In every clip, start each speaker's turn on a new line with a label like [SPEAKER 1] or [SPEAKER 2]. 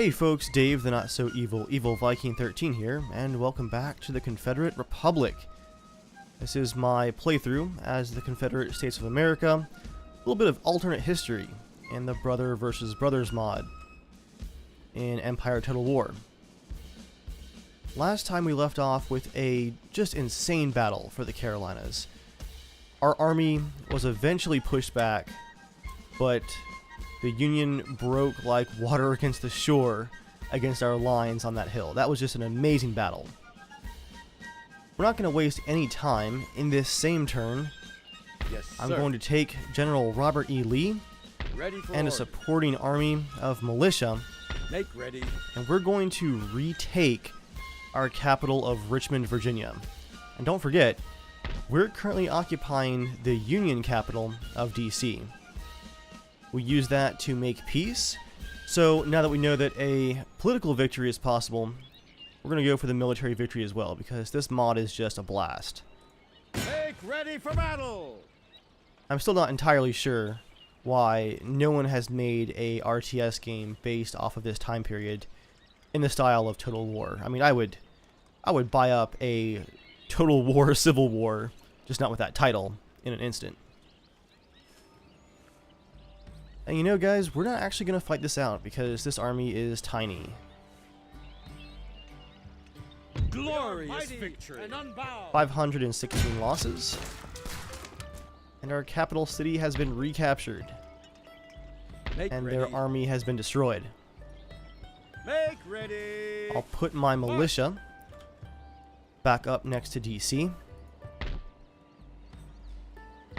[SPEAKER 1] Hey folks, Dave the Not So Evil Viking 13 here, and welcome back to the Confederate Republic. This is my playthrough as the Confederate States of America, a little bit of alternate history in the Brother versus Brothers mod in Empire Total War. Last time we left off with a just insane battle for the Carolinas. Our army was eventually pushed back, but the Union broke like water against the shore against our lines on that hill. That was just an amazing battle. We're not going to waste any time. In this same turn, I'm going to take General Robert E. Lee and a supporting army of militia, and we're going to retake our capital of Richmond, Virginia. And don't forget, we're currently occupying the Union capital of D.C. We use that to make peace. So now that we know that a political victory is possible, we're going to go for the military victory as well, because this mod is just a blast.
[SPEAKER 2] Make ready for battle!
[SPEAKER 1] I'm still not entirely sure why no one has made a RTS game based off of this time period in the style of Total War. I mean, I would buy up a Total War Civil War, just not with that title, in an instant. And you know, guys, we're not actually going to fight this out because this army is tiny.
[SPEAKER 2] Glorious victory!
[SPEAKER 1] 516 losses. And our capital city has been recaptured. And their army has been destroyed.
[SPEAKER 2] Make ready!
[SPEAKER 1] I'll put my militia back up next to DC.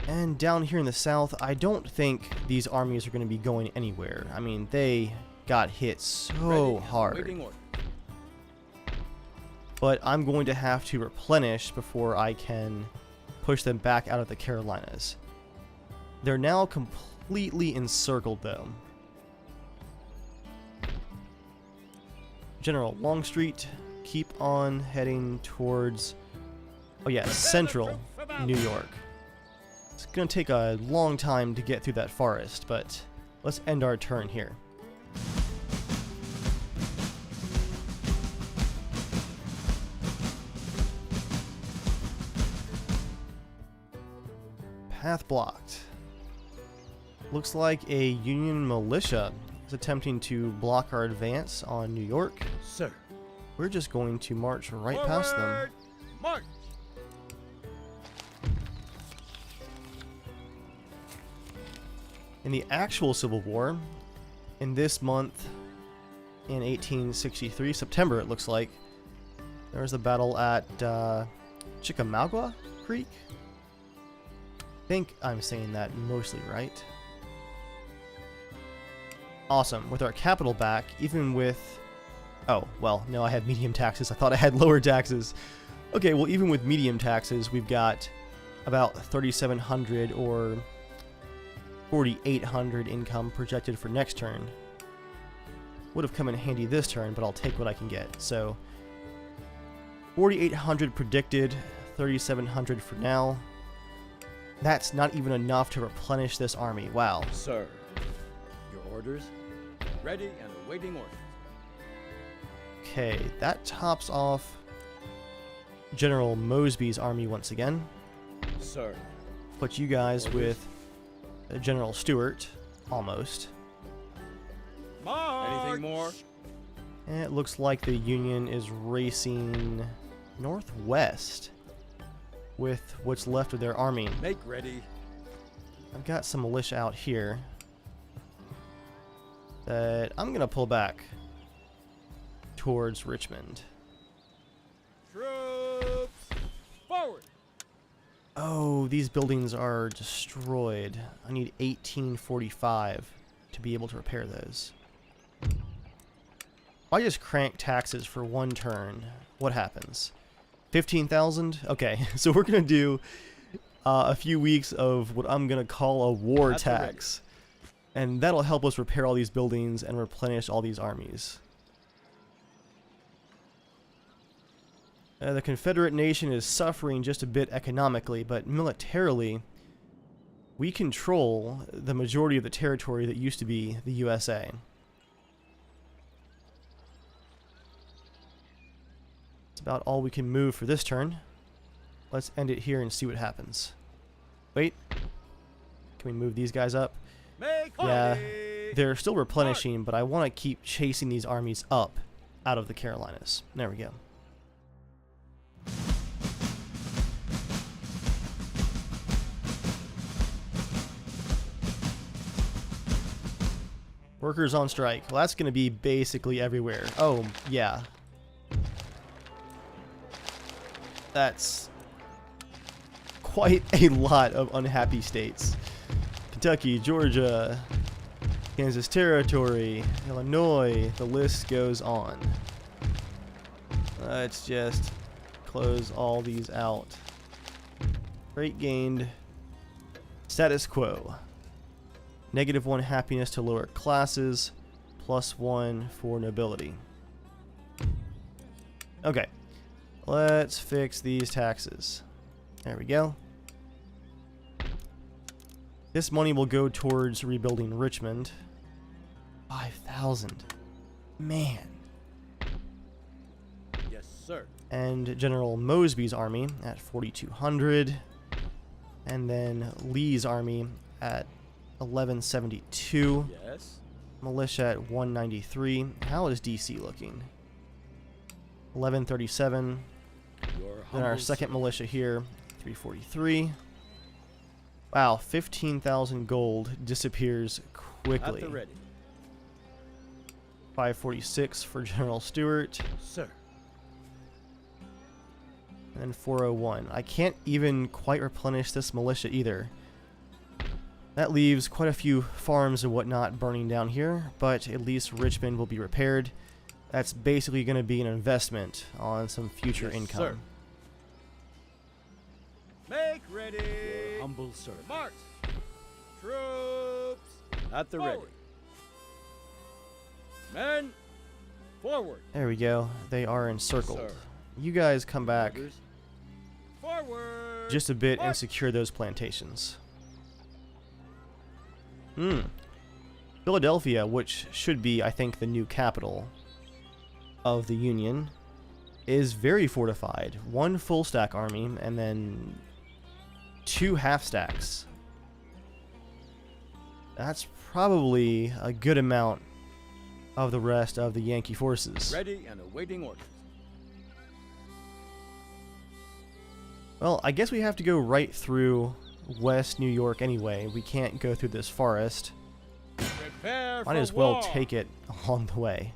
[SPEAKER 1] And down here in the south, I don't think these armies are going to be going anywhere. I mean, they got hit so hard. But I'm going to have to replenish before I can push them back out of the Carolinas. They're now completely encircled, though. General Longstreet, keep on heading towards, oh yeah, central New York. It's going to take a long time to get through that forest, but let's end our turn here. Path blocked. Looks like a Union militia is attempting to block our advance on New York.
[SPEAKER 2] Sir.
[SPEAKER 1] We're just going to march right past them.
[SPEAKER 2] March!
[SPEAKER 1] In the actual Civil War, in this month, in 1863, September it looks like, there was a battle at Chickamauga Creek. I think I'm saying that mostly right. Awesome. With our capital back, even with... Oh, well, no, I had medium taxes. I thought I had lower taxes. Okay, well, even with medium taxes, we've got about 3,700 or 4,800 income projected for next turn. Would have come in handy this turn, but I'll take what I can get. So, 4,800 predicted, 3,700 for now. That's not even enough to replenish this army. Wow.
[SPEAKER 2] Sir, your orders? Ready and awaiting orders.
[SPEAKER 1] Okay, that tops off General Mosby's army once again.
[SPEAKER 2] Sir.
[SPEAKER 1] Put you guys
[SPEAKER 2] orders.
[SPEAKER 1] with General Stewart, almost.
[SPEAKER 2] March! Anything more?
[SPEAKER 1] And it looks like the Union is racing northwest with what's left of their army.
[SPEAKER 2] Make ready.
[SPEAKER 1] I've got some militia out here that I'm going to pull back towards Richmond.
[SPEAKER 2] Troops forward!
[SPEAKER 1] Oh, these buildings are destroyed. I need 1845 to be able to repair those. If I just crank taxes for one turn, what happens? 15,000? Okay, so we're going to do a few weeks of what I'm going to call a war tax. And that'll help us repair all these buildings and replenish all these armies. The Confederate nation is suffering just a bit economically, but militarily, we control the majority of the territory that used to be the USA. about all we can move for this turn. Let's end it here and see what happens. Wait. Can we move these guys up? Yeah, they're still replenishing, but I want to keep chasing these armies up out of the Carolinas. There we go. Workers on strike. Well, that's going to be basically everywhere. Oh, yeah. That's quite a lot of unhappy states. Kentucky, Georgia, Kansas Territory, Illinois, the list goes on. Let's just close all these out. Rate gained. Status quo. -1 happiness to lower classes, +1 for nobility. Okay, let's fix these taxes. There we go. This money will go towards rebuilding Richmond. 5,000. Man.
[SPEAKER 2] Yes, sir.
[SPEAKER 1] And General Mosby's army at 4,200. And then Lee's army at 1172.
[SPEAKER 2] Yes.
[SPEAKER 1] Militia at 193. How is DC looking? 1137. Then our second militia here, 343. Wow, 15,000 gold disappears quickly.
[SPEAKER 2] At the ready.
[SPEAKER 1] 546 for General Stewart.
[SPEAKER 2] Sir.
[SPEAKER 1] And then 401. I can't even quite replenish this militia either. That leaves quite a few farms and whatnot burning down here, but at least Richmond will be repaired. That's basically going to be an investment on some future income.
[SPEAKER 2] Sir. Make ready. Your humble servant. March. Troops. At the ready. Men. Forward.
[SPEAKER 1] There we go. They are encircled.
[SPEAKER 2] Sir.
[SPEAKER 1] You guys come back
[SPEAKER 2] Orders. Forward.
[SPEAKER 1] just a bit and
[SPEAKER 2] March.
[SPEAKER 1] secure those plantations. Philadelphia, which should be, I think, the new capital of the Union, is very fortified. 1 full stack army and then 2 half stacks. That's probably a good amount of the rest of the Yankee forces.
[SPEAKER 2] Ready and awaiting orders.
[SPEAKER 1] Well, I guess we have to go right through West New York anyway. We can't go through this forest.
[SPEAKER 2] Prepare
[SPEAKER 1] Might
[SPEAKER 2] for
[SPEAKER 1] as well
[SPEAKER 2] war.
[SPEAKER 1] take it along the way.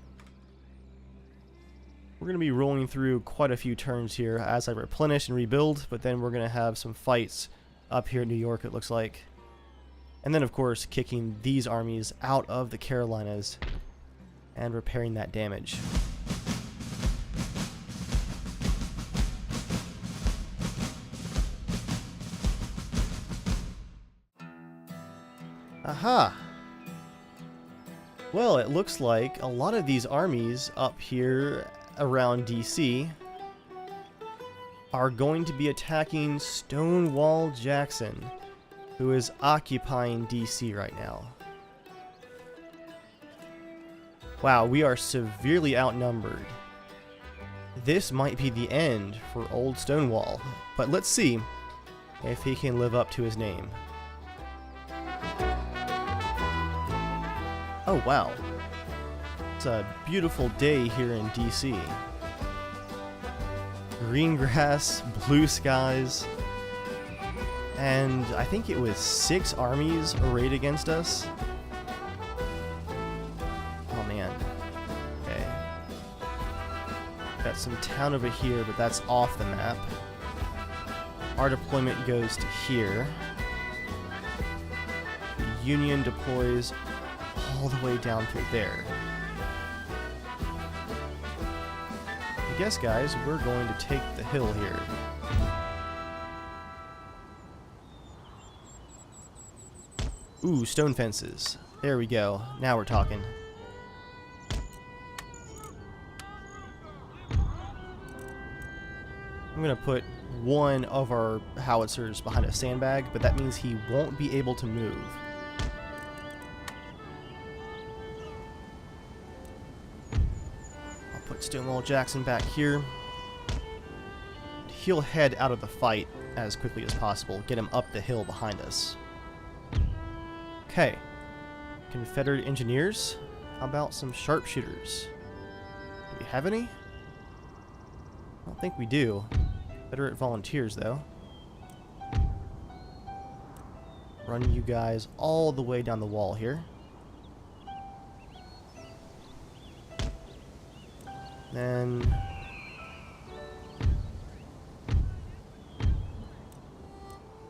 [SPEAKER 1] We're going to be rolling through quite a few turns here as I replenish and rebuild, but then we're going to have some fights up here in New York, it looks like. And then, of course, kicking these armies out of the Carolinas and repairing that damage. Aha! Well, it looks like a lot of these armies up here around DC are going to be attacking Stonewall Jackson, who is occupying DC right now. Wow, we are severely outnumbered. This might be the end for old Stonewall, but let's see if he can live up to his name. Oh wow, it's a beautiful day here in DC. Green grass, blue skies, and I think it was 6 armies arrayed against us. Oh man. Okay. Got some town over here, but that's off the map. Our deployment goes to here. The Union deploys all the way down through there. I guess, guys, we're going to take the hill here. Ooh, stone fences. There we go. Now we're talking. I'm going to put one of our howitzers behind a sandbag, but that means he won't be able to move. Put Stonewall Jackson back here. he'll head out of the fight as quickly as possible. Get him up the hill behind us. Okay. Confederate engineers? How about some sharpshooters? Do we have any? I don't think we do. Confederate volunteers, though. Run you guys all the way down the wall here. Then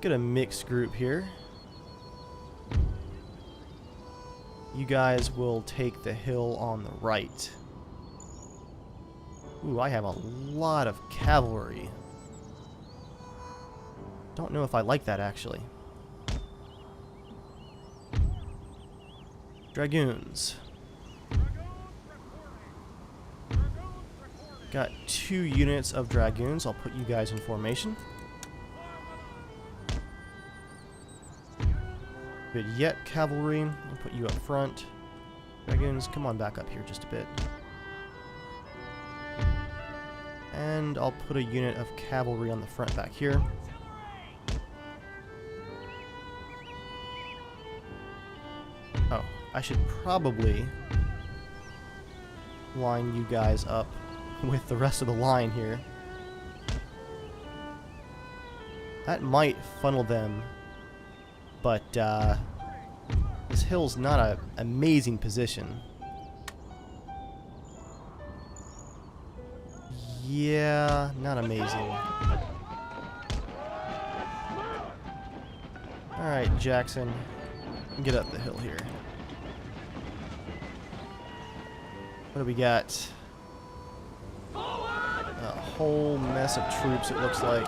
[SPEAKER 1] get a mixed group here. You guys will take the hill on the right. Ooh, I have a lot of cavalry. Don't know if I like that, actually. Dragoons. Got 2 units of dragoons. I'll put you guys in formation. Good yet, cavalry. I'll put you up front. Dragoons, come on back up here just a bit. And I'll put a unit of cavalry on the front back here. Oh, I should probably line you guys up with the rest of the line here. That might funnel them, but this hill's not an amazing position. Yeah, not amazing. Alright, Jackson, get up the hill here. What do we got? A whole mess of troops, it looks like.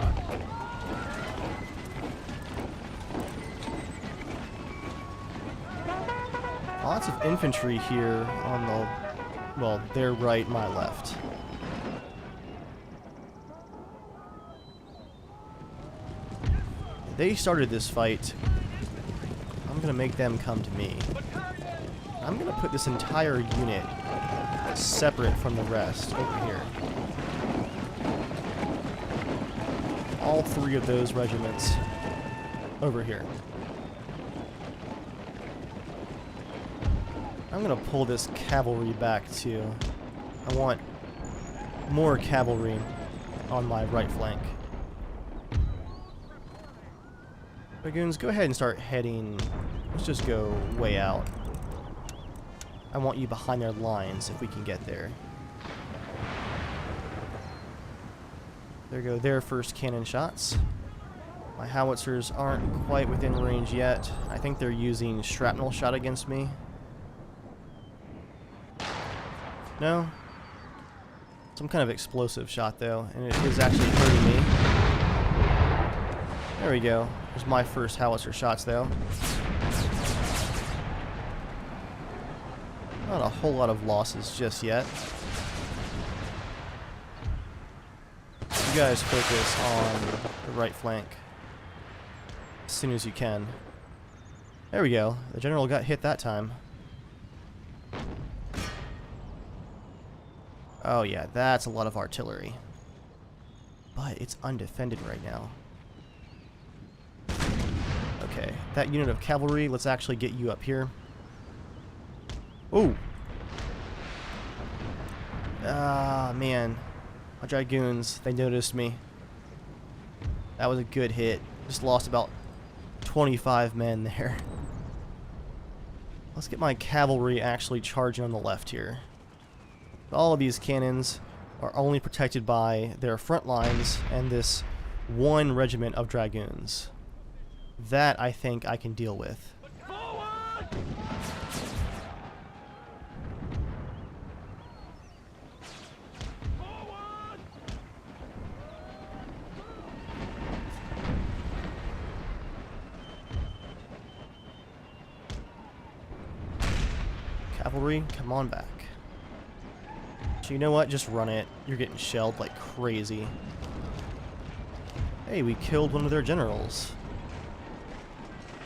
[SPEAKER 1] Lots of infantry here on the, well, their right, my left. They started this fight. I'm gonna make them come to me. I'm gonna put this entire unit separate from the rest over here. All 3 of those regiments over here. I'm gonna pull this cavalry back too. I want more cavalry on my right flank. Dragoons, go ahead and start heading. Let's just go way out. I want you behind their lines if we can get there. There go their first cannon shots. My howitzers aren't quite within range yet. I think they're using shrapnel shot against me. No? Some kind of explosive shot though, and it is actually hurting me. There we go. There's my first howitzer shots though. Not a whole lot of losses just yet. You guys focus on the right flank as soon as you can. There we go. The general got hit that time. Oh yeah, that's a lot of artillery. But it's undefended right now. Okay, that unit of cavalry, let's actually get you up here. Ooh. Ah, man. My dragoons, they noticed me. That was a good hit. Just lost about 25 men there. Let's get my cavalry actually charging on the left here. All of these cannons are only protected by their front lines and this 1 regiment of dragoons. That I think I can deal with. Cavalry, come on back. So you know what? Just run it. You're getting shelled like crazy. Hey, we killed one of their generals.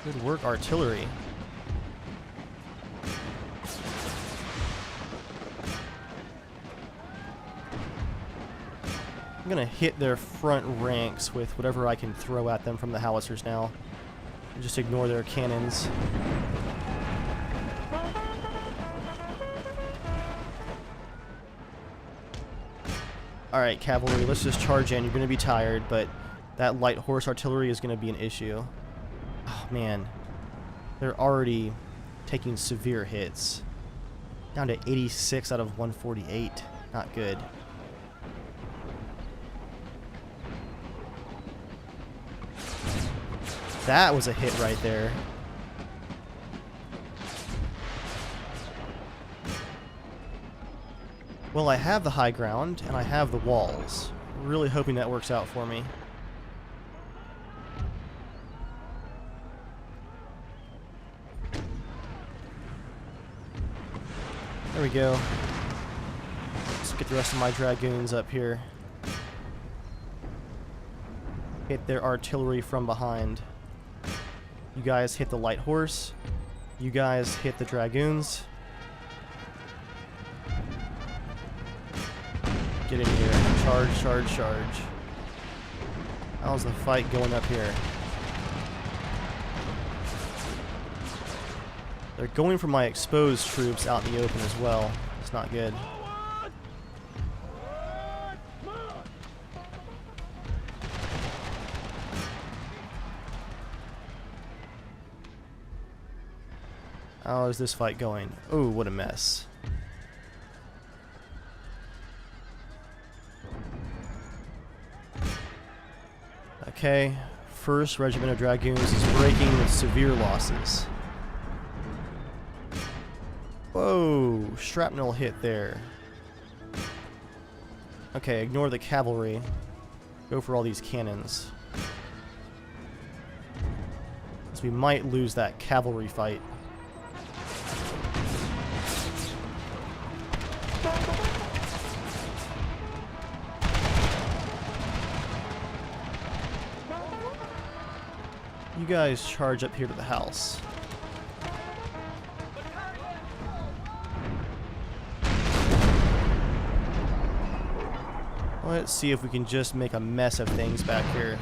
[SPEAKER 1] Good work, artillery. I'm gonna hit their front ranks with whatever I can throw at them from the howitzers now. And just ignore their cannons. Alright, cavalry, let's just charge in. You're gonna be tired, but that light horse artillery is gonna be an issue. Oh man. They're already taking severe hits. Down to 86 out of 148. Not good. That was a hit right there. Well, I have the high ground, and I have the walls. Really hoping that works out for me. There we go. Let's get the rest of my dragoons up here. Hit their artillery from behind. You guys hit the light horse. You guys hit the dragoons. Get in here. Charge, charge, charge. How's the fight going up here? They're going for my exposed troops out in the open as well. It's not good. How is this fight going? Oh, what a mess. Okay, 1st Regiment of Dragoons is breaking with severe losses. Whoa, shrapnel hit there. Okay, ignore the cavalry. Go for all these cannons. So we might lose that cavalry fight. You guys charge up here to the house. Let's see if we can just make a mess of things back here.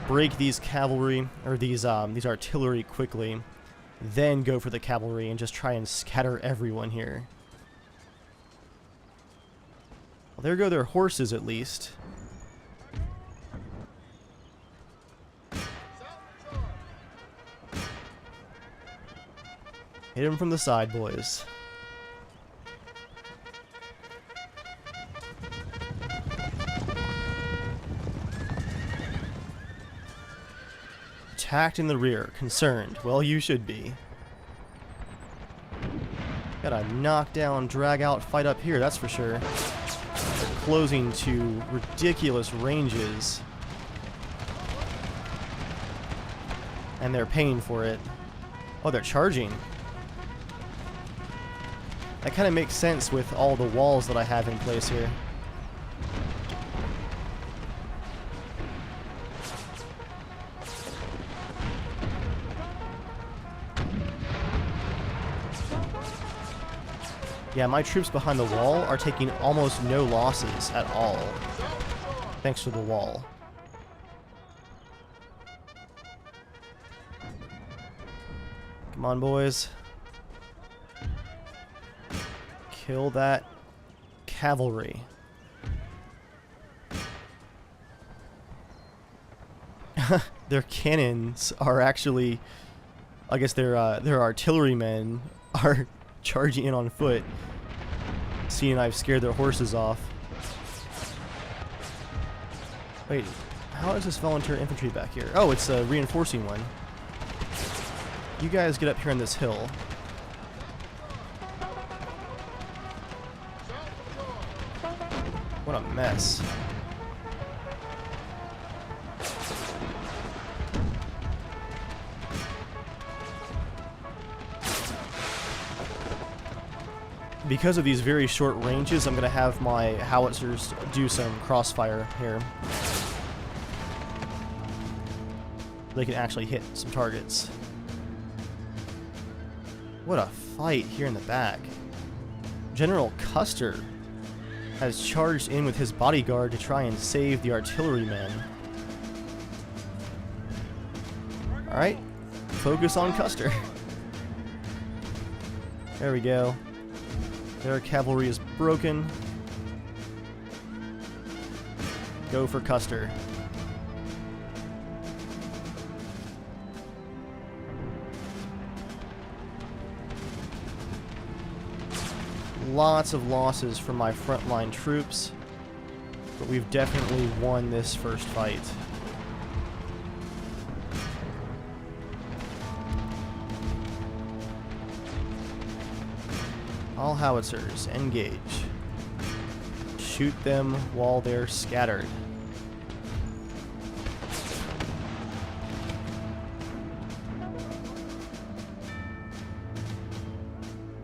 [SPEAKER 1] Break these cavalry, or these artillery quickly, then go for the cavalry and just try and scatter everyone here. Well, there go their horses at least. Hit him from the side, boys. Attacked in the rear. Concerned. Well, you should be. Got a knockdown, drag out fight up here, that's for sure. They're closing to ridiculous ranges. And they're paying for it. Oh, they're charging. That kind of makes sense with all the walls that I have in place here. Yeah, my troops behind the wall are taking almost no losses at all, thanks to the wall. Come on, boys. Kill that cavalry. Their cannons are actually, I guess their artillerymen are charging in on foot, seeing I've scared their horses off. Wait, how is this volunteer infantry back here? Oh, it's a reinforcing one. You guys get up here on this hill. What a mess. Because of these very short ranges, I'm going to have my howitzers do some crossfire here. They can actually hit some targets. What a fight here in the back. General Custer has charged in with his bodyguard to try and save the artillerymen. Alright, focus on Custer. There we go. Their cavalry is broken. Go for Custer. Lots of losses from my frontline troops, but we've definitely won this first fight. All howitzers, engage. Shoot them while they're scattered.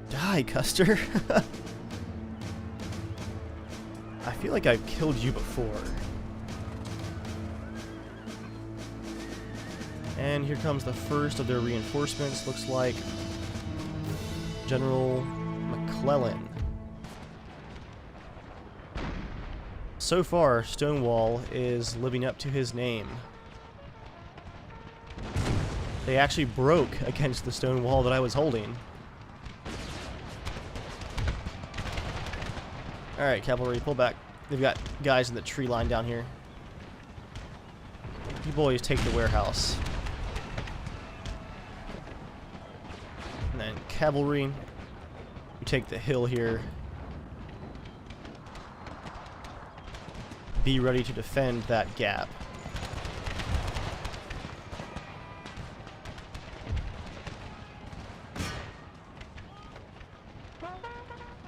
[SPEAKER 1] Die, Custer. I feel like I've killed you before. And here comes the first of their reinforcements. Looks like General McClellan. So far, Stonewall is living up to his name. They actually broke against the stone wall that I was holding. Alright, cavalry, pull back. They've got guys in the tree line down here. You boys take the warehouse. And then cavalry, you take the hill here. Be ready to defend that gap.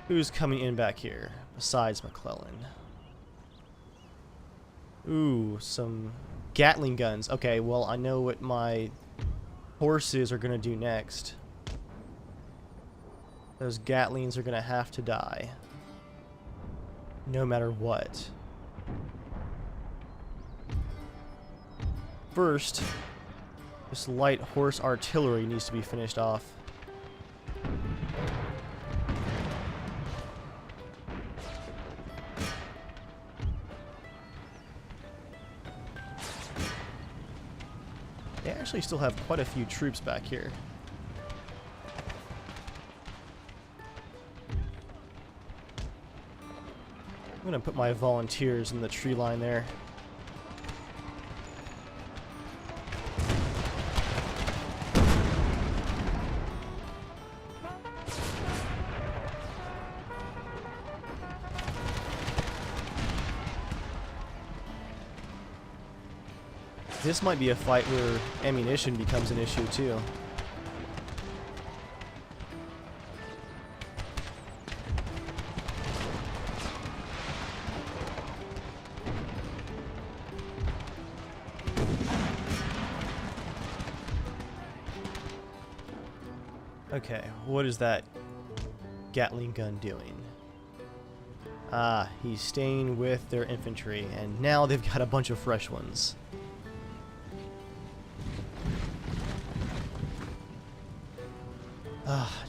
[SPEAKER 1] Who's coming in back here besides McClellan? Ooh, some Gatling guns. Okay, well, I know what my horses are going to do next. Those Gatlings are going to have to die. No matter what. First, this light horse artillery needs to be finished off. They actually still have quite a few troops back here. I'm gonna put my volunteers in the tree line there. This might be a fight where ammunition becomes an issue too. Okay, what is that Gatling gun doing? Ah, he's staying with their infantry, and now they've got a bunch of fresh ones.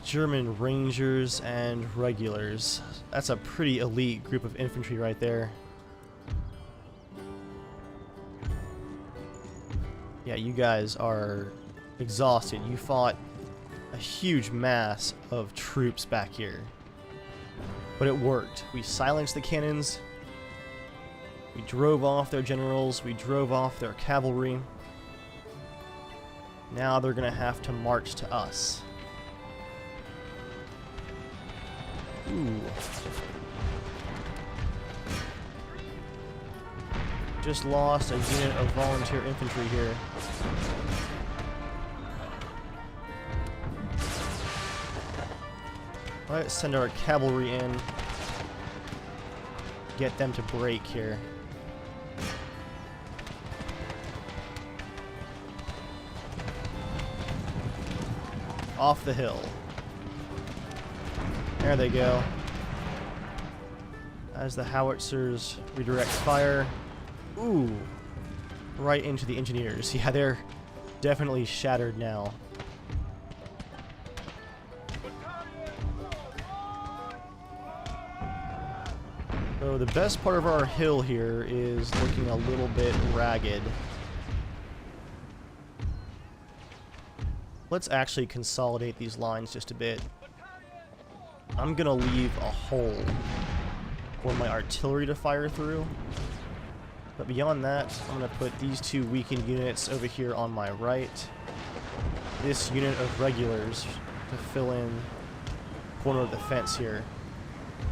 [SPEAKER 1] German Rangers and Regulars. That's a pretty elite group of infantry right there. Yeah, you guys are exhausted. You fought a huge mass of troops back here. But it worked. We silenced the cannons. We drove off their generals. We drove off their cavalry. Now they're going to have to march to us. Ooh. Just lost a unit of volunteer infantry here. Let's send our cavalry in. Get them to break here. Off the hill. There they go. As the howitzers redirect fire. Ooh. Right into the engineers. Yeah, they're definitely shattered now. So the best part of our hill here is looking a little bit ragged. Let's actually consolidate these lines just a bit. I'm gonna leave a hole for my artillery to fire through. But beyond that, I'm gonna put these two weakened units over here on my right. This unit of regulars to fill in the corner of the fence here.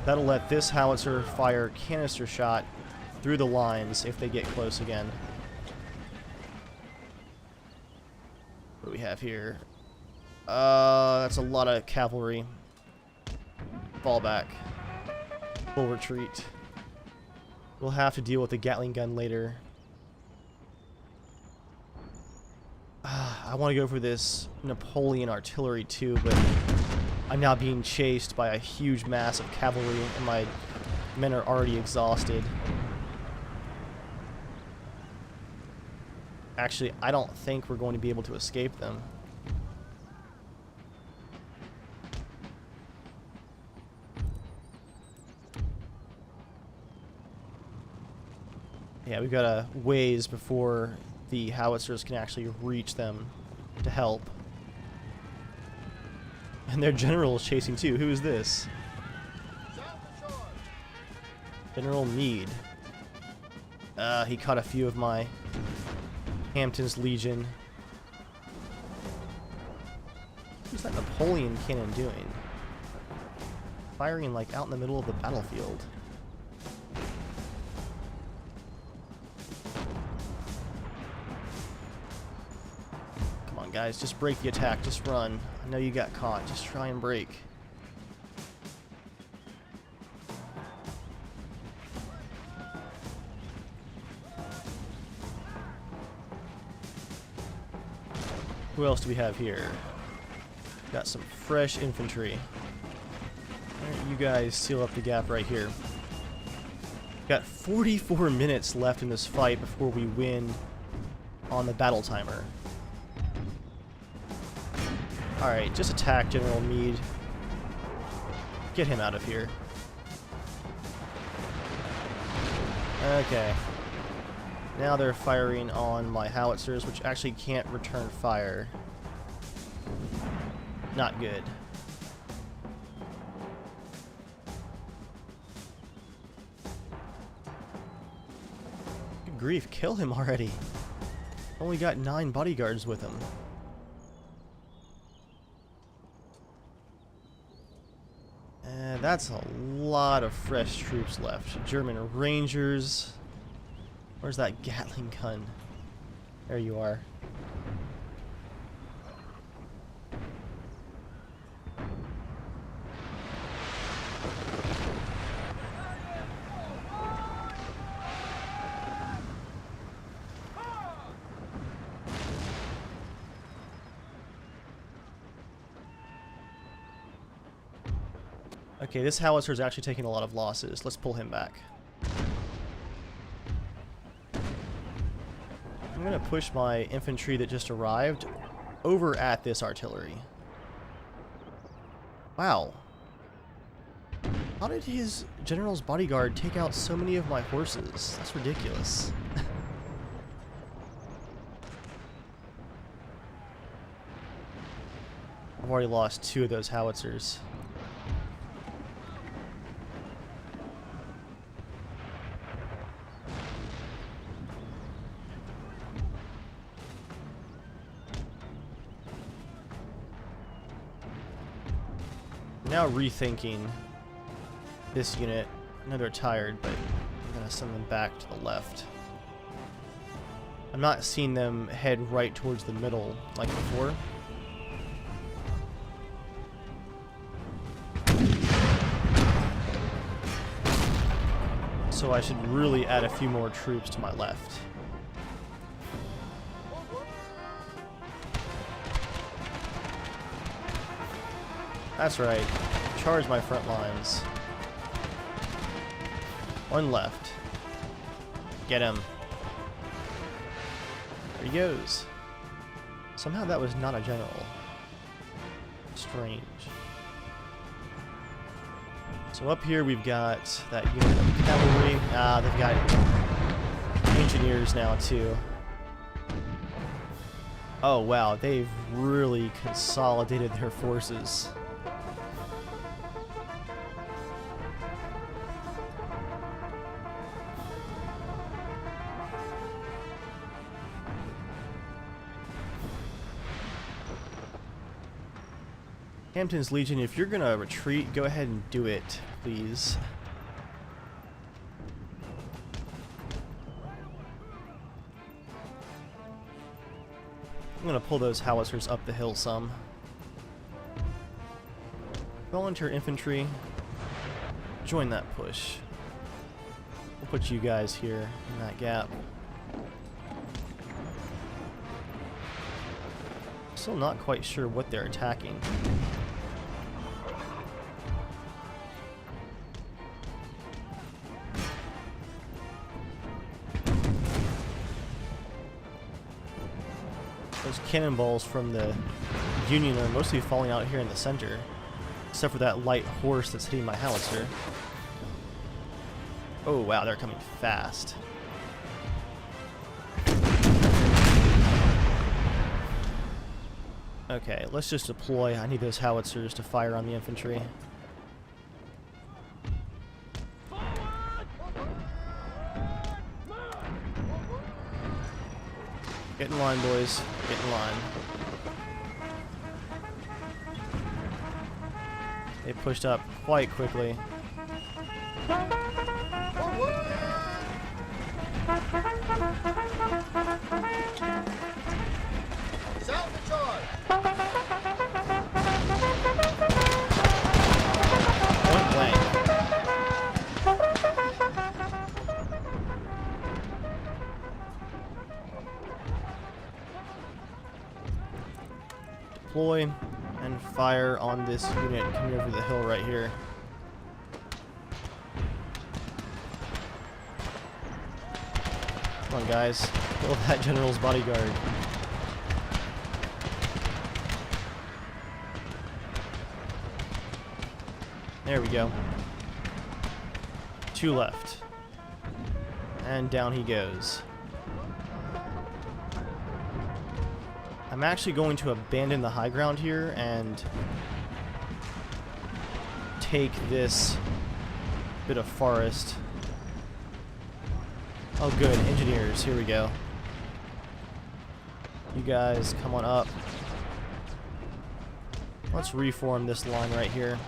[SPEAKER 1] That'll let this howitzer fire canister shot through the lines if they get close again. What do we have here? That's a lot of cavalry. Fall back. Full retreat. We'll have to deal with the Gatling gun later. I want to go for this Napoleon artillery too, but I'm now being chased by a huge mass of cavalry, and my men are already exhausted. Actually, I don't think we're going to be able to escape them. Yeah, we've got a ways before the howitzers can actually reach them to help. And their general is chasing too. Who is this? General Meade. He caught a few of my Hampton's Legion. What's that Napoleon cannon doing? Firing like out in the middle of the battlefield. Come on, guys, just break the attack. Just run. I know you got caught. Just try and break. Who else do we have here? Got some fresh infantry. Alright, you guys seal up the gap right here. Got 44 minutes left in this fight before we win on the battle timer. Alright, just attack General Meade. Get him out of here. Okay. Now they're firing on my howitzers, which actually can't return fire. Not good. Good grief, kill him already. Only got 9 bodyguards with him. And that's a lot of fresh troops left. German Rangers. Where's that Gatling gun? There you are. Okay, this howitzer is actually taking a lot of losses. Let's pull him back. I'm going to push my infantry that just arrived over at this artillery. Wow. How did his general's bodyguard take out so many of my horses? That's ridiculous. I've already lost 2 of those howitzers. Now rethinking this unit. I know they're tired, but I'm gonna send them back to the left. I'm not seeing them head right towards the middle like before. So I should really add a few more troops to my left. That's right. Charge my front lines. 1 left. Get him. There he goes. Somehow that was not a general. Strange. So up here we've got that unit of cavalry. They've got engineers now too. Oh wow, they've really consolidated their forces. Hampton's Legion, if you're gonna retreat, go ahead and do it, please. I'm gonna pull those howitzers up the hill some. Volunteer infantry, join that push. We'll put you guys here in that gap. Still not quite sure what they're attacking. Those cannonballs from the Union are mostly falling out here in the center, except for that light horse that's hitting my howitzer. Oh wow, they're coming fast. Okay, let's just deploy. I need those howitzers to fire on the infantry. Get in line, boys. Get in line. They pushed up quite quickly. Point blank. Deploy and fire on this unit coming over the hill right here. Come on, guys. Kill that general's bodyguard. There we go. 2 left. And down he goes. I'm actually going to abandon the high ground here and take this bit of forest. Oh good, engineers, here we go. You guys come on up. Let's reform this line right here.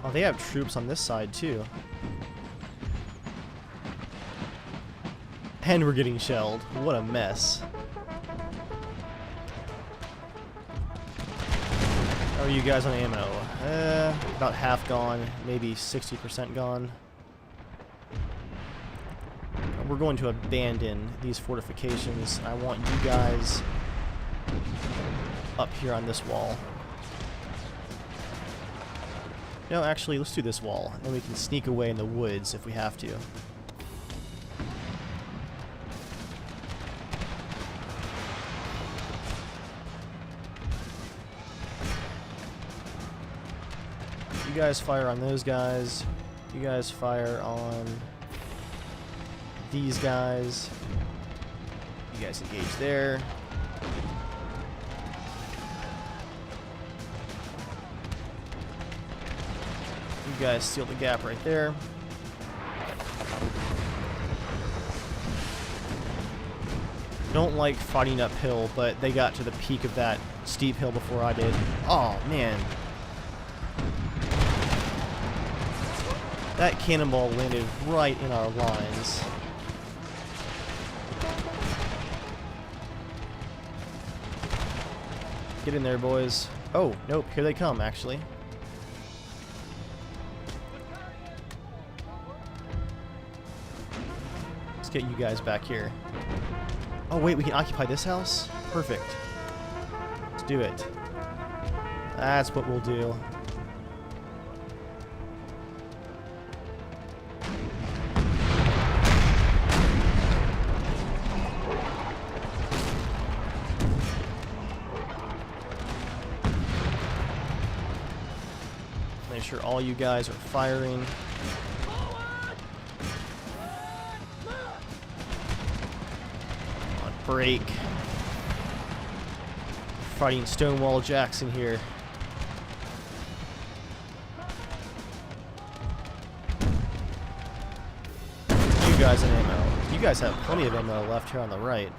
[SPEAKER 1] Oh, they have troops on this side too. And we're getting shelled. What a mess. How are you guys on ammo? About half gone, maybe 60% gone. We're going to abandon these fortifications. I want you guys up here on this wall. No, actually, let's do this wall. Then we can sneak away in the woods if we have to. You guys fire on those guys. You guys fire on these guys. You guys engage there. You guys seal the gap right there. Don't like fighting uphill, but they got to the peak of that steep hill before I did. Oh man. That cannonball landed right in our lines. Get in there, boys. Oh, nope, here they come, actually. Let's get you guys back here. Oh, wait, we can occupy this house? Perfect. Let's do it. That's what we'll do. Make sure all you guys are firing. On break. Fighting Stonewall Jackson here. You guys in ammo. You guys have plenty of ammo left here on the right.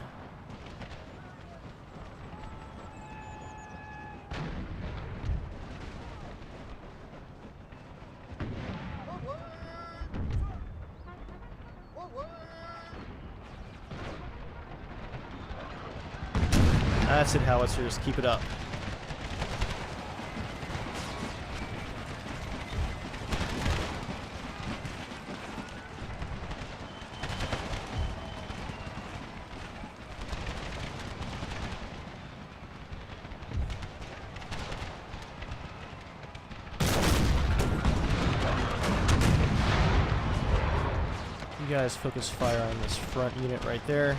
[SPEAKER 1] That's it, howitzers. Keep it up. You guys focus fire on this front unit right there.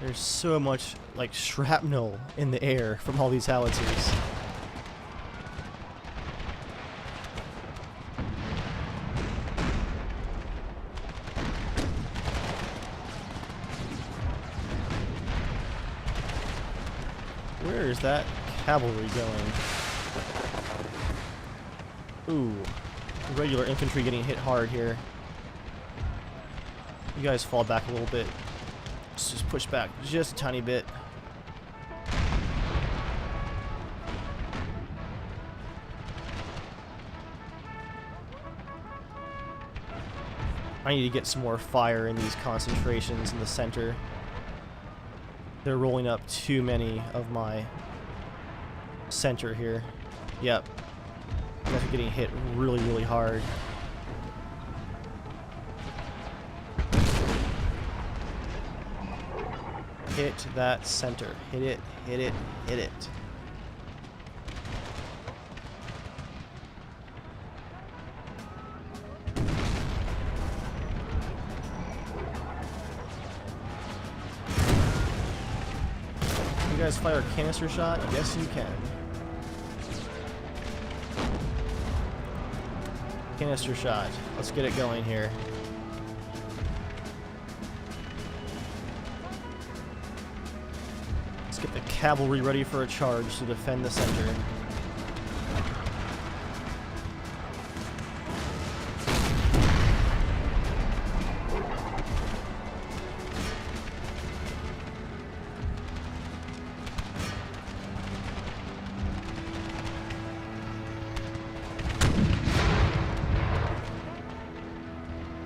[SPEAKER 1] There's so much, like, shrapnel in the air from all these howitzers. Where is that cavalry going? Ooh, regular infantry getting hit hard here. You guys fall back a little bit. Let's just push back just a tiny bit. I need to get some more fire in these concentrations in the center. They're rolling up too many of my center here. Yep. You guys are getting hit really, really hard. Hit that center. Hit it, hit it, hit it. You guys fire a canister shot? Yes, you can. Canister shot. Let's get it going here. Get the cavalry ready for a charge to defend the center.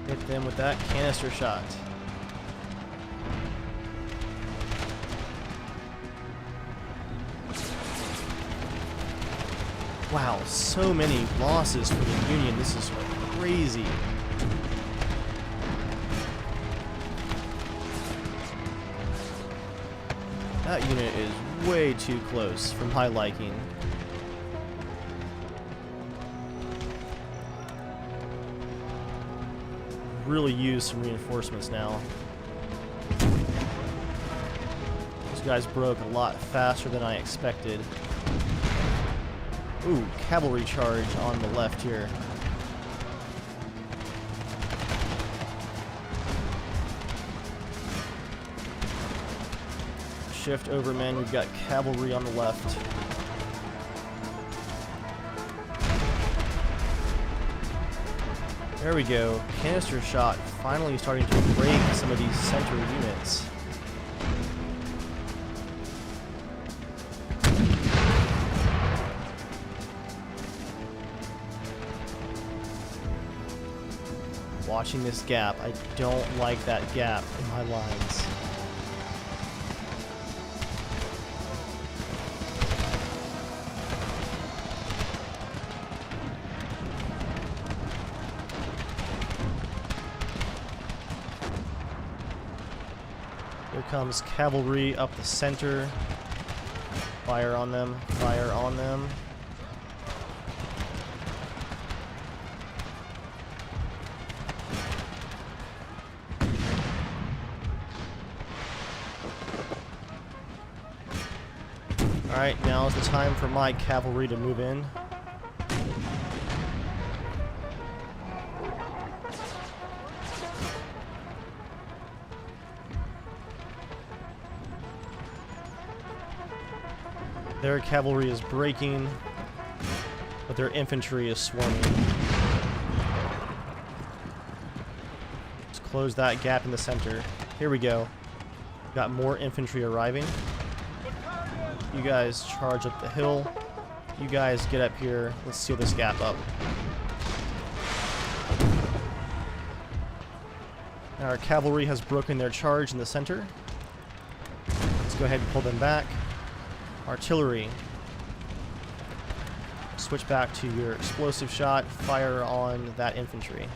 [SPEAKER 1] Hit them with that canister shot. Wow, so many losses for the Union. This is crazy. That unit is way too close for my liking. Really use some reinforcements now. Those guys broke a lot faster than I expected. Ooh, cavalry charge on the left here. Shift over, men. We've got cavalry on the left. There we go. Canister shot finally starting to break some of these center units. Watching this gap. I don't like that gap in my lines. Here comes cavalry up the center. Fire on them. Fire on them. Alright, now is the time for my cavalry to move in. Their cavalry is breaking, but their infantry is swarming. Let's close that gap in the center. Here we go. Got more infantry arriving. You guys charge up the hill. You guys get up here. Let's seal this gap up. Now our cavalry has broken their charge in the center. Let's go ahead and pull them back. Artillery. Switch back to your explosive shot. Fire on that infantry.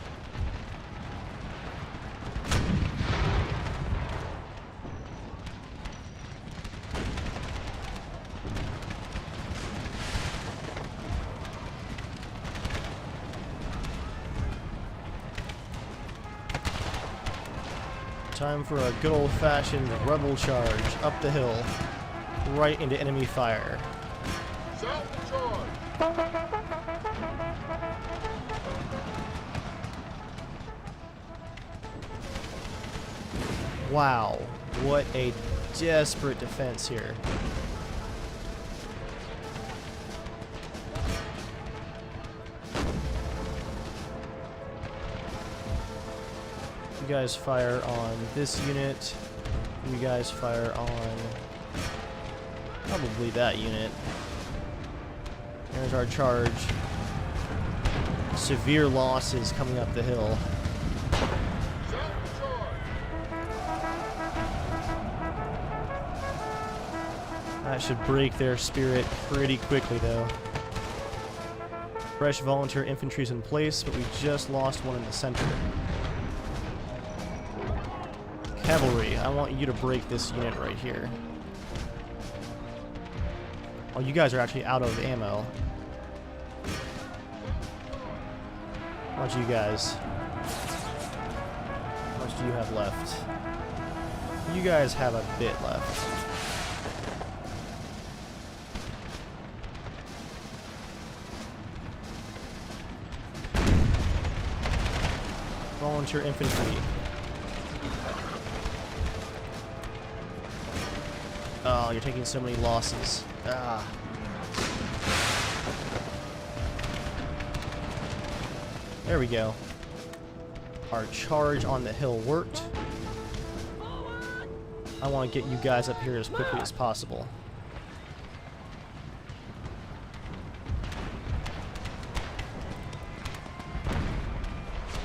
[SPEAKER 1] Time for a good old-fashioned rebel charge up the hill, right into enemy fire. Wow, what a desperate defense here. You guys fire on this unit. You guys fire on probably that unit. There's our charge. Severe losses coming up the hill. That should break their spirit pretty quickly, though. Fresh volunteer infantry's in place, but we just lost one in the center. Cavalry, I want you to break this unit right here. Oh, you guys are actually out of ammo. How much you guys? How much do you have left? You guys have a bit left. Volunteer infantry. Oh, you're taking so many losses. Ah. There we go. Our charge on the hill worked. I want to get you guys up here as quickly as possible.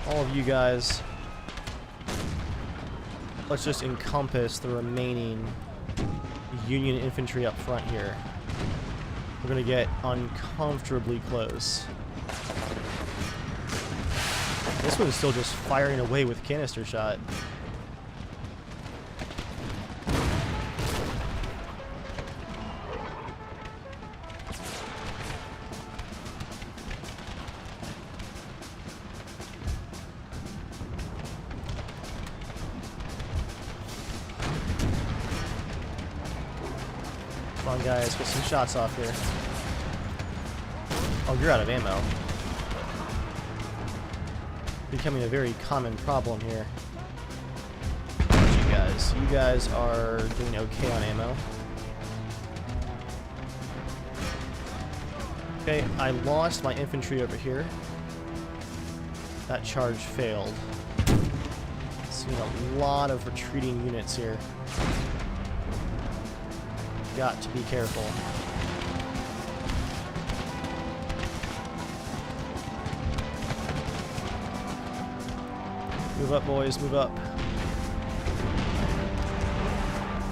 [SPEAKER 1] All of you guys, let's just encompass the remaining Union infantry up front here. We're gonna get uncomfortably close. This one's still just firing away with canister shot. Come on, guys, get some shots off here. Oh, you're out of ammo. Becoming a very common problem here. You guys are doing okay on ammo. Okay, I lost my infantry over here. That charge failed. Seeing a lot of retreating units here. Got to be careful. Move up, boys, move up.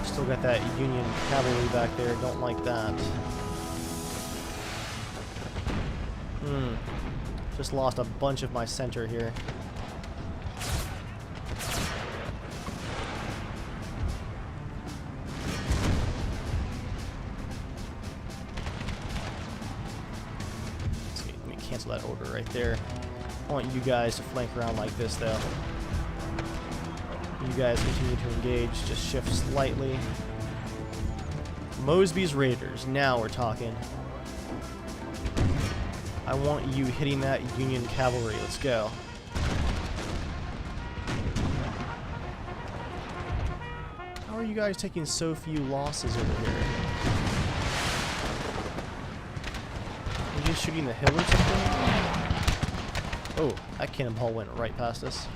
[SPEAKER 1] Still got that Union cavalry back there, don't like that. Just lost a bunch of my center here. Let me cancel that order right there. I want you guys to flank around like this, though. You guys continue to engage, just shift slightly. Mosby's Raiders. Now we're talking. I want you hitting that Union cavalry. Let's go. How are you guys taking so few losses over here? Are you just shooting the hill or something? Oh, that cannonball went right past us.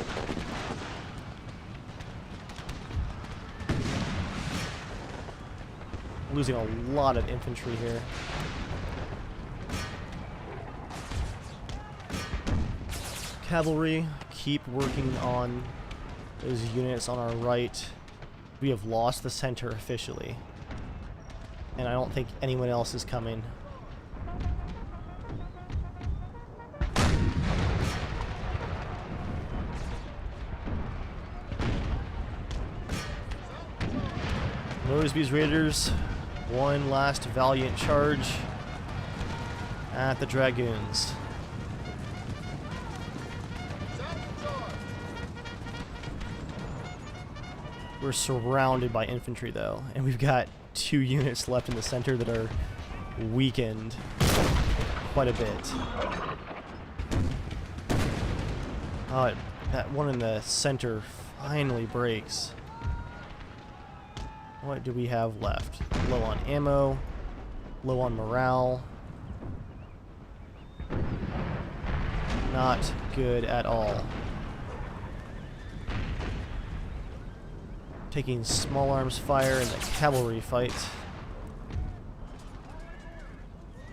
[SPEAKER 1] Losing a lot of infantry here. Cavalry, keep working on those units on our right. We have lost the center officially. And I don't think anyone else is coming. Mosby's Raiders, one last valiant charge at the Dragoons. We're surrounded by infantry though, and we've got 2 units left in the center that are weakened quite a bit. Oh, that one in the center finally breaks. What do we have left? Low on ammo, low on morale. Not good at all. Taking small arms fire in the cavalry fight.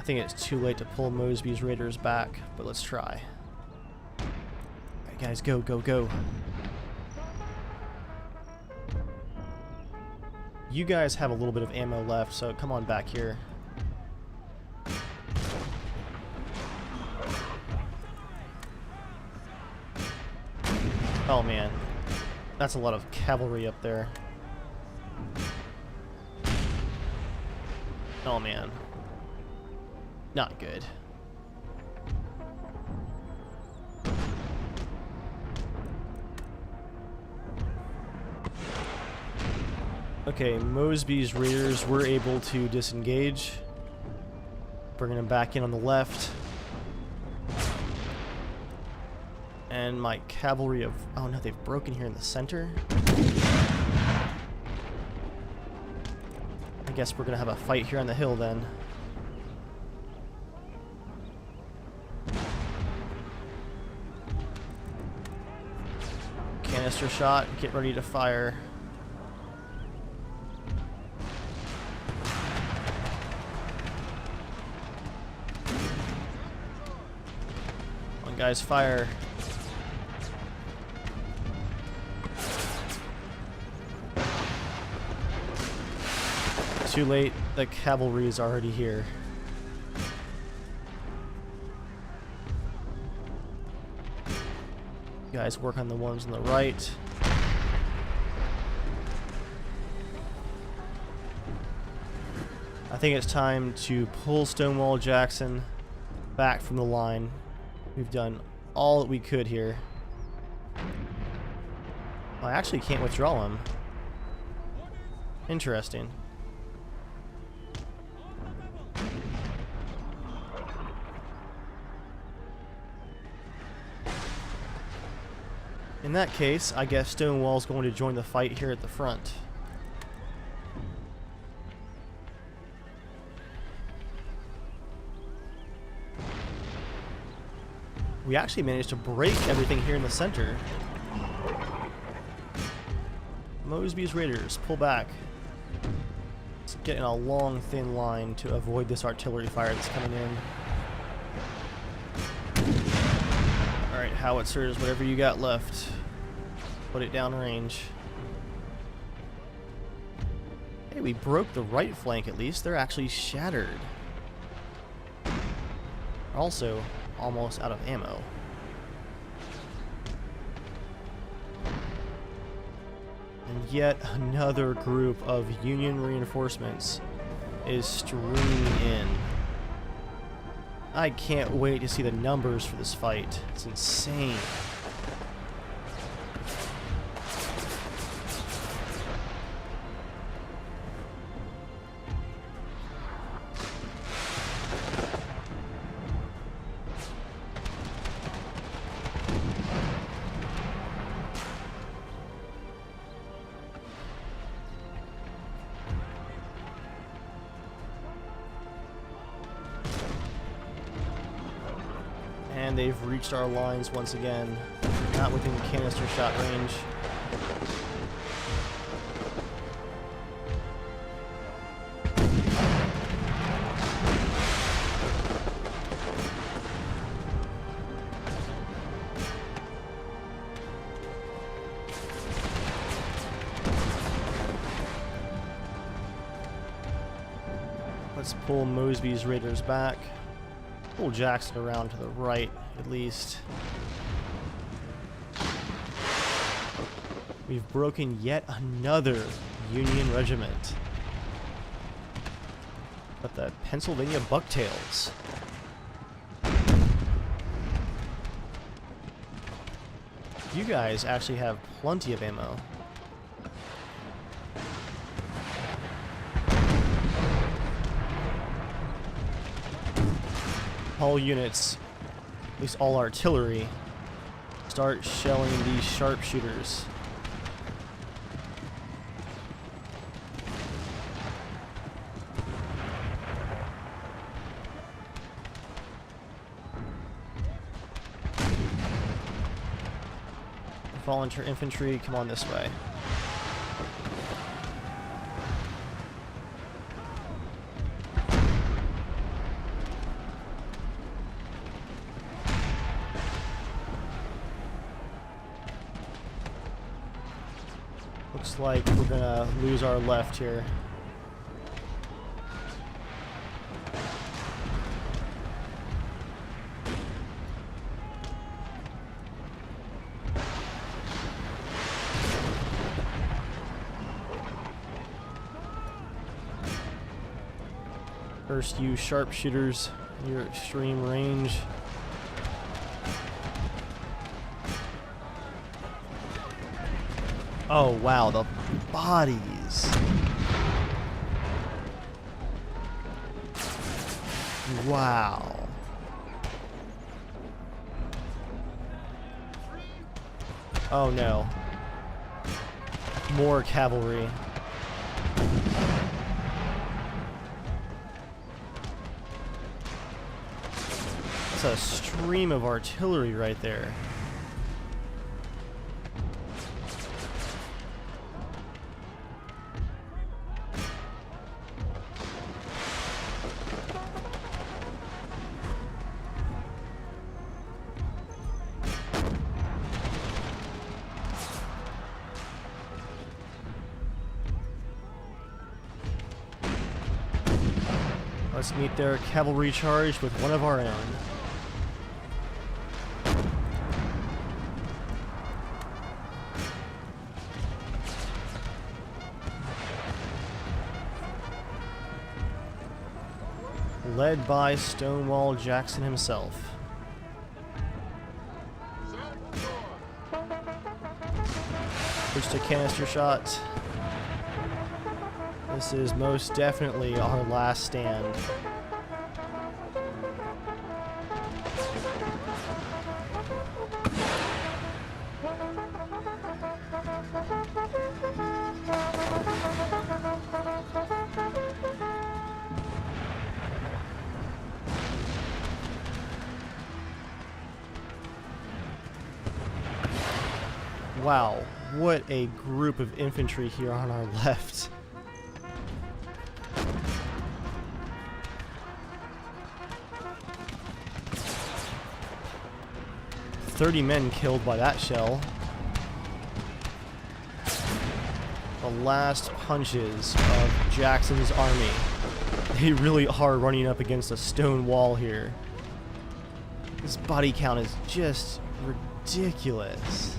[SPEAKER 1] I think it's too late to pull Mosby's Raiders back, but let's try. Alright guys, go, go, go. You guys have a little bit of ammo left, so come on back here. Oh man, that's a lot of cavalry up there. Oh man, not good. Okay, Mosby's Raiders were able to disengage. Bringing them back in on the left. And my cavalry of... Oh no, they've broken here in the center. I guess we're going to have a fight here on the hill then. Canister shot, get ready to fire. Guys, fire. Too late, the cavalry is already here. Guys, work on the ones on the right. I think it's time to pull Stonewall Jackson back from the line. We've done all that we could here. Well, I actually can't withdraw him. Interesting. In that case, I guess Stonewall's going to join the fight here at the front. We actually managed to break everything here in the center. Mosby's Raiders, pull back. Let's get in a long, thin line to avoid this artillery fire that's coming in. Alright, howitzers, whatever you got left. Put it down range. Hey, we broke the right flank at least. They're actually shattered. Also, almost out of ammo. And yet another group of Union reinforcements is streaming in. I can't wait to see the numbers for this fight. It's insane. And they've reached our lines once again. Not within canister shot range. Let's pull Mosby's raiders back. Pull Jackson around to the right, at least. We've broken yet another Union regiment. But the Pennsylvania Bucktails. You guys actually have plenty of ammo. All units, at least all artillery, start shelling these sharpshooters. Volunteer infantry, come on this way. Looks like we're gonna lose our left here. First, you sharpshooters, your extreme range. Oh wow, the bodies. Wow. Oh no. More cavalry. That's a stream of artillery right there. Let's meet their cavalry charge with one of our own. Led by Stonewall Jackson himself. Switch to canister shot. This is most definitely our last stand. Wow, what a group of infantry here on our left. "30 men killed by that shell." The last punches of Jackson's army. They really are running up against a stone wall here. This body count is just ridiculous.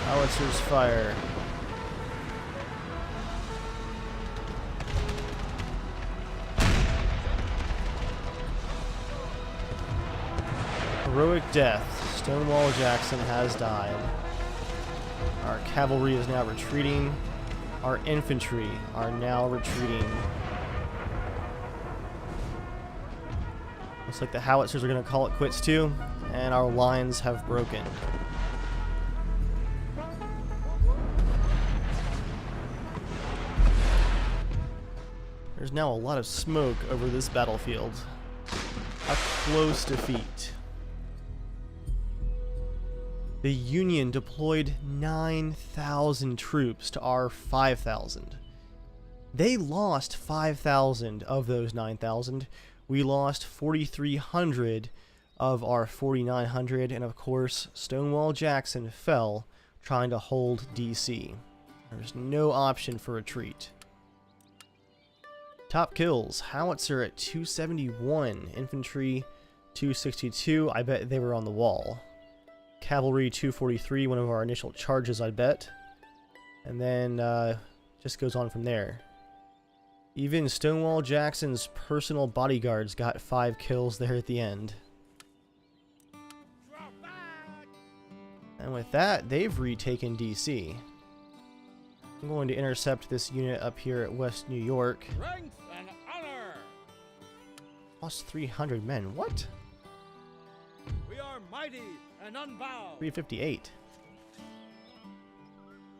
[SPEAKER 1] Howitzers fire. Heroic death. Stonewall Jackson has died. Our cavalry is now retreating. Our infantry are now retreating. Looks like the howitzers are going to call it quits too, and our lines have broken. There's now a lot of smoke over this battlefield. A close defeat. The Union deployed 9,000 troops to our 5,000. They lost 5,000 of those 9,000. We lost 4,300 of our 4,900, and of course, Stonewall Jackson fell trying to hold DC. There was no option for retreat. Top kills, Howitzer at 271, Infantry 262, I bet they were on the wall. Cavalry 243, one of our initial charges, I bet. And then just goes on from there. Even Stonewall Jackson's personal bodyguards got 5 kills there at the end. And with that, they've retaken DC. I'm going to intercept this unit up here at West New York.
[SPEAKER 2] Strength and honor.
[SPEAKER 1] Lost 300 men. What?
[SPEAKER 2] We are mighty and unbowed.
[SPEAKER 1] 358.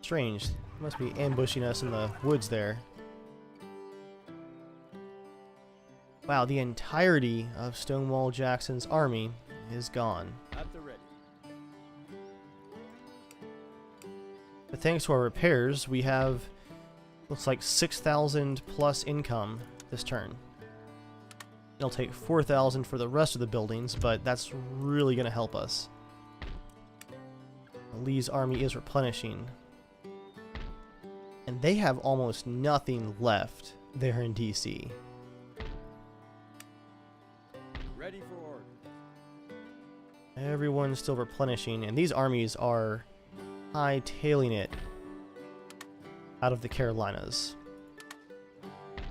[SPEAKER 1] Strange. They must be ambushing us in the woods there. Wow, the entirety of Stonewall Jackson's army is gone.
[SPEAKER 2] At the ready.
[SPEAKER 1] But thanks to our repairs, we have, looks like 6,000 plus income this turn. It'll take 4,000 for the rest of the buildings, but that's really going to help us. Lee's army is replenishing. And they have almost nothing left there in DC.
[SPEAKER 2] Ready for order.
[SPEAKER 1] Everyone's still replenishing, and these armies are hightailing it out of the Carolinas.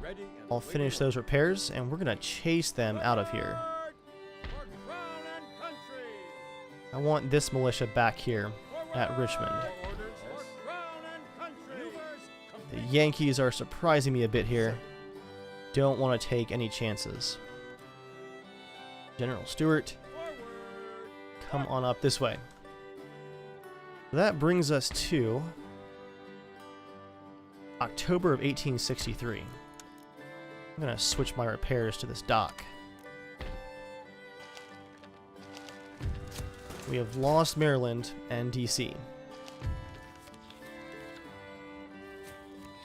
[SPEAKER 2] Ready and
[SPEAKER 1] I'll finish those repairs, and we're going to chase them out of here.
[SPEAKER 2] for crown and country.
[SPEAKER 1] I want this militia back here at Richmond.
[SPEAKER 2] Orders for crown and country.
[SPEAKER 1] The Yankees are surprising me a bit here. Don't want to take any chances. General Stewart, come on up this way. That brings us to October of 1863. I'm going to switch my repairs to this dock. We have lost Maryland and DC.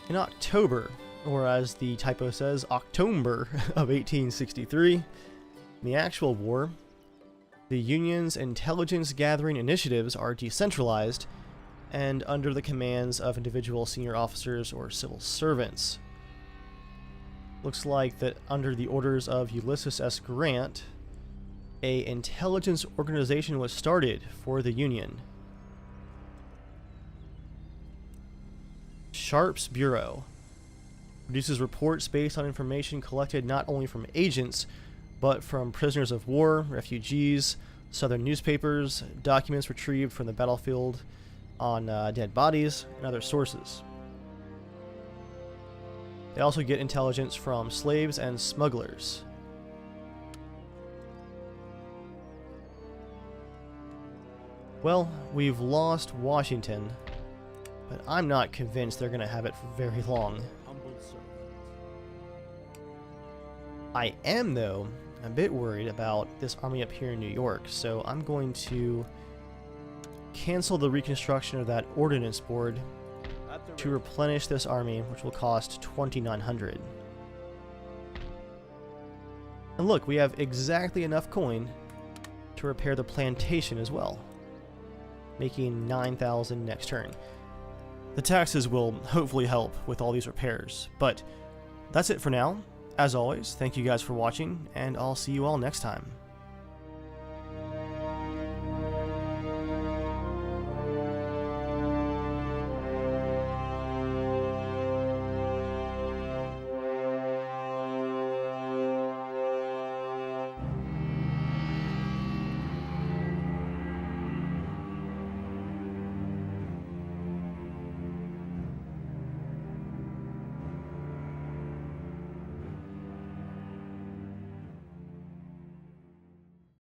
[SPEAKER 1] In October, or as the typo says, October of 1863, in the actual war, the Union's intelligence gathering initiatives are decentralized and under the commands of individual senior officers or civil servants. Looks like that under the orders of Ulysses S. Grant, an intelligence organization was started for the Union. Sharpe's Bureau produces reports based on information collected not only from agents, but from prisoners of war, refugees, Southern newspapers, documents retrieved from the battlefield on dead bodies, and other sources. They also get intelligence from slaves and smugglers. Well, we've lost Washington, but I'm not convinced they're going to have it for very long.
[SPEAKER 2] Humble servant.
[SPEAKER 1] I am, though, a bit worried about this army up here in New York, so I'm going to cancel the reconstruction of that ordnance board
[SPEAKER 2] At the
[SPEAKER 1] to
[SPEAKER 2] ready.
[SPEAKER 1] replenish this army, which will cost 2,900. And look, we have exactly enough coin to repair the plantation as well, making 9,000 next turn. The taxes will hopefully help with all these repairs, but that's it for now. As always, thank you guys for watching, and I'll see you all next time.